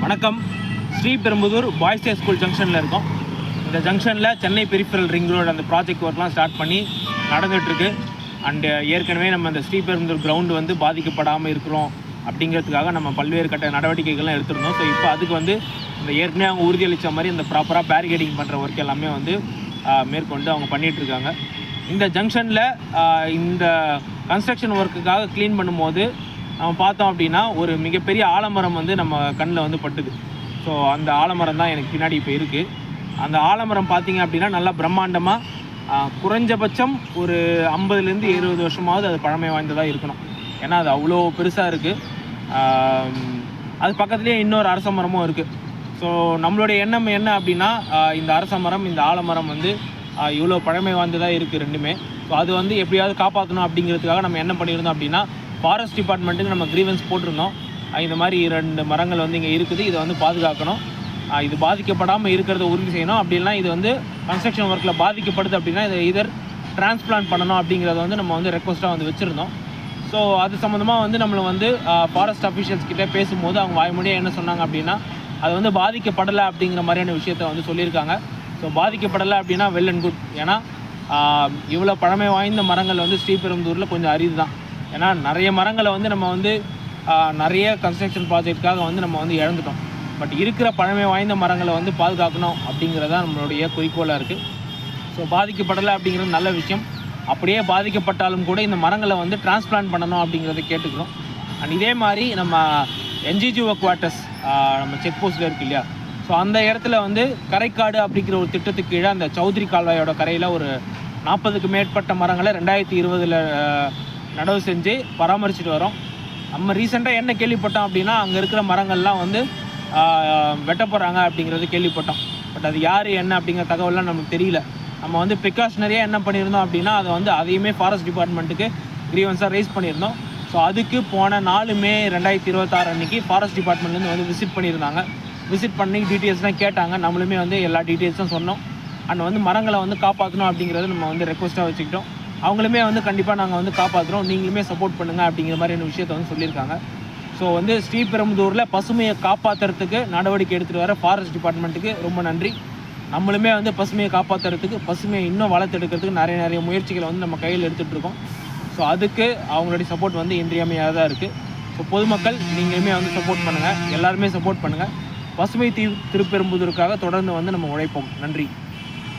வணக்கம். Sriperumbudur boys high school ஜங்ஷனில் இருக்கோம். இந்த ஜங்ஷனில் சென்னை பெரிஃபரல் ரிங் ரோடு அந்த ப்ராஜெக்ட் ஒர்க்லாம் ஸ்டார்ட் பண்ணி நடந்துகிட்ருக்கு. அண்டு ஏற்கனவே நம்ம அந்த ஸ்ரீபெரும்புதூர் கிரவுண்டு வந்து பாதிக்கப்படாமல் இருக்கிறோம் அப்படிங்கிறதுக்காக நம்ம பல்வேறு கட்ட நடவடிக்கைகள்லாம் எடுத்துருந்தோம். ஸோ இப்போ அதுக்கு வந்து இந்த ஏற்கனவே அவங்க உறுதியளித்த மாதிரி இந்த ப்ராப்பராக பேரிகேடிங் பண்ணுற ஒர்க் எல்லாமே வந்து மேற்கொண்டு அவங்க பண்ணிகிட்ருக்காங்க. இந்த ஜங்ஷனில் இந்த கன்ஸ்ட்ரக்ஷன் ஒர்க்குக்காக க்ளீன் பண்ணும்போது நம்ம பார்த்தோம் அப்படின்னா ஒரு மிகப்பெரிய ஆலமரம் வந்து நம்ம கண்ணில் வந்து பட்டுது. ஸோ அந்த ஆலமரம் தான் எனக்கு பின்னாடி இப்போ இருக்குது. அந்த ஆலமரம் பார்த்திங்க அப்படின்னா நல்லா பிரம்மாண்டமாக குறைஞ்சபட்சம் ஒரு 50லேருந்து 70 வருஷமாவது அது பழமை வாய்ந்ததாக இருக்கணும். ஏன்னா அது அவ்வளோ பெருசாக இருக்குது. அது பக்கத்துலேயே இன்னொரு அரச மரமும் இருக்குது. ஸோ நம்மளுடைய எண்ணம் என்ன அப்படின்னா இந்த அரச மரம் இந்த ஆலமரம் வந்து இவ்வளோ பழமை வாய்ந்ததாக இருக்குது ரெண்டுமே. ஸோ அது வந்து எப்படியாவது காப்பாற்றணும் அப்படிங்கிறதுக்காக நம்ம என்ன பண்ணியிருந்தோம் அப்படின்னா ஃபாரஸ்ட் டிபார்ட்மெண்ட்டுக்கு நம்ம க்ரீவன்ஸ் போட்டிருந்தோம். இந்த மாதிரி 2 மரங்கள் வந்து இங்கே இருக்குது, இதை வந்து பாதுகாக்கணும், இது பாதிக்கப்படாமல் இருக்கிறத உறுதி செய்யணும். அப்படின்னா இது வந்து கன்ஸ்ட்ரக்ஷன் ஒர்க்கில் பாதிக்கப்படுது அப்படின்னா இதை இதர் டிரான்ஸ்பிளான்ட் பண்ணணும் அப்படிங்கிறத வந்து நம்ம வந்து ரெக்வஸ்ட்டாக வந்து வச்சுருந்தோம். ஸோ அது சம்மந்தமாக வந்து நம்மளை வந்து ஃபாரஸ்ட் அஃபிஷியல்ஸ் கிட்டே பேசும்போது அவங்க வாய்மொழியாக என்ன சொன்னாங்க அப்படின்னா அது வந்து பாதிக்கப்படலை அப்படிங்கிற மாதிரியான விஷயத்த வந்து சொல்லியிருக்காங்க. ஸோ பாதிக்கப்படலை அப்படின்னா வெல் அண்ட் குட். ஏன்னா இவ்வளோ பழமை வாய்ந்த மரங்கள் வந்து ஸ்ரீபெரும்புதூரில் கொஞ்சம் அரிது தான். ஏன்னா நிறைய மரங்களை வந்து நம்ம வந்து நிறைய கன்ஸ்ட்ரக்ஷன் ப்ராஜெக்டுக்காக வந்து நம்ம வந்து இழந்துட்டோம். பட் இருக்கிற பழமை வாய்ந்த மரங்களை வந்து பாதுகாக்கணும் அப்படிங்கிறதான் நம்மளுடைய குறிக்கோளாக இருக்குது. ஸோ பாதிக்கப்படலை அப்படிங்கிறது நல்ல விஷயம். அப்படியே பாதிக்கப்பட்டாலும் கூட இந்த மரங்களை வந்து டிரான்ஸ்பிளான்ட் பண்ணணும் அப்படிங்கிறத கேட்டுக்கிறோம். அண்ட் இதே மாதிரி நம்ம என்ஜிஜிஓ குவார்ட்டர்ஸ் நம்ம செக் போஸ்ட்டில் இருக்குது இல்லையா, ஸோ அந்த இடத்துல வந்து கரைக்காடு அப்படிங்கிற ஒரு திட்டத்துக்கு கீழே அந்த சௌத்ரி கால்வாயோட கரையில் ஒரு 40க்கு மேற்பட்ட மரங்களை 2020 நடவு செஞ்சு பராமரிச்சுட்டு வரோம். நம்ம ரீசெண்டாக என்ன கேள்விப்பட்டோம் அப்படின்னா அங்கே இருக்கிற மரங்கள்லாம் வந்து வெட்ட போகிறாங்க அப்படிங்கிறது கேள்விப்பட்டோம். பட் அது யார் என்ன அப்படிங்கிற தகவலாம் நமக்கு தெரியல. நம்ம வந்து ப்ரிகாஷனரியாக என்ன பண்ணியிருந்தோம் அப்படின்னா அதை வந்து அதையுமே ஃபாரஸ்ட் டிபார்ட்மெண்ட்டுக்கு க்ரீவன்ஸாக ரைஸ் பண்ணியிருந்தோம். ஸோ அதுக்கு போன 4 மே 2026 அன்றைக்கி ஃபாரஸ்ட் டிபார்ட்மெண்ட்லேருந்து வந்து விசிட் பண்ணியிருந்தாங்க. விசிட் பண்ணி டீட்டெயில்ஸ்லாம் கேட்டாங்க. நம்மளுமே வந்து எல்லா டீட்டெயில்ஸும் சொன்னோம். அண்ட் வந்து மரங்களை வந்து காப்பாற்றணும் அப்படிங்கிறது நம்ம வந்து ரெக்வஸ்ட்டாக வச்சுக்கிட்டோம். அவங்களுமே வந்து கண்டிப்பாக நாங்கள் வந்து காப்பாற்றுறோம், நீங்களுமே சப்போர்ட் பண்ணுங்கள் அப்படிங்கிற மாதிரியான விஷயத்தை வந்து சொல்லியிருக்காங்க. ஸோ வந்து ஸ்ரீபெரும்புதூரில் பசுமையை காப்பாற்றுறதுக்கு நடவடிக்கை எடுத்துகிட்டு வர ஃபாரஸ்ட் டிபார்ட்மெண்ட்டுக்கு ரொம்ப நன்றி. நம்மளுமே வந்து பசுமையை காப்பாற்றுறதுக்கு பசுமையை இன்னும் வளர்த்தெடுக்கிறதுக்கு நிறைய முயற்சிகளை வந்து நம்ம கையில் எடுத்துகிட்டு இருக்கோம். ஸோ அதுக்கு அவங்களுடைய சப்போர்ட் வந்து இன்றியமையாக தான் இருக்குது. ஸோ பொதுமக்கள் நீங்களுமே வந்து சப்போர்ட் பண்ணுங்கள், எல்லாருமே சப்போர்ட் பண்ணுங்கள். பசுமை திருப்பெரும்புதூருக்காக தொடர்ந்து வந்து நம்ம உழைப்போம். நன்றி.